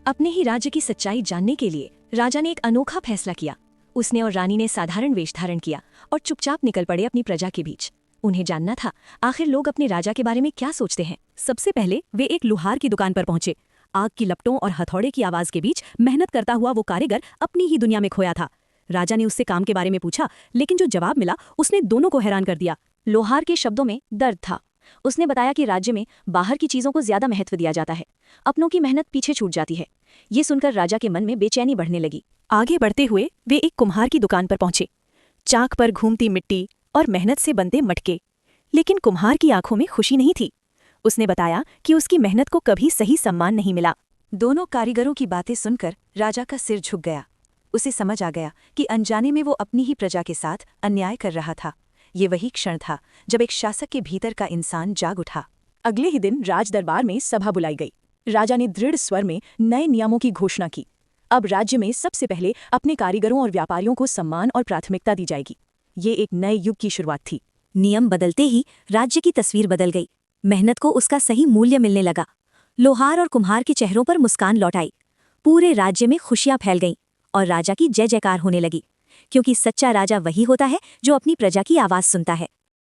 अपने ही राज्य की सच्चाई जानने के लिए राजा ने एक अनोखा फैसला किया। उसने और रानी ने साधारण वेश धारण किया और चुपचाप निकल पड़े अपनी प्रजा के बीच। उन्हें जानना था आखिर लोग अपने राजा के बारे में क्या सोचते हैं। सबसे पहले वे एक लोहार की दुकान पर पहुंचे। आग की लपटों और हथौड़े की आवाज के बीच मेहनत करता हुआ वो कारीगर अपनी ही दुनिया में खोया था। राजा ने उससे काम के बारे में पूछा, लेकिन जो जवाब मिला उसने दोनों को हैरान कर दिया। लोहार के शब्दों में दर्द था। उसने बताया कि राज्य में बाहर की चीजों को ज्यादा महत्व दिया जाता है, अपनों की मेहनत पीछे छूट जाती है। ये सुनकर राजा के मन में बेचैनी बढ़ने लगी। आगे बढ़ते हुए वे एक कुम्हार की दुकान पर पहुंचे। चाक पर घूमती मिट्टी और मेहनत से बनते मटके, लेकिन कुम्हार की आंखों में खुशी नहीं थी। उसने बताया कि उसकी मेहनत को कभी सही सम्मान नहीं मिला। दोनों कारीगरों की बातें सुनकर राजा का सिर झुक गया। उसे समझ आ गया कि अनजाने में वो अपनी ही प्रजा के साथ अन्याय कर रहा था। ये वही क्षण था जब एक शासक के भीतर का इंसान जाग उठा। अगले ही दिन राज दरबार में सभा बुलाई गई। राजा ने दृढ़ स्वर में नए नियमों की घोषणा की। अब राज्य में सबसे पहले अपने कारीगरों और व्यापारियों को सम्मान और प्राथमिकता दी जाएगी। ये एक नए युग की शुरुआत थी। नियम बदलते ही राज्य की तस्वीर बदल गई। मेहनत को उसका सही मूल्य मिलने लगा। लोहार और कुम्हार के चेहरों पर मुस्कान लौट आई। पूरे राज्य में खुशियां फैल गईं और राजा की जय जयकार होने लगी, क्योंकि सच्चा राजा वही होता है जो अपनी प्रजा की आवाज सुनता है।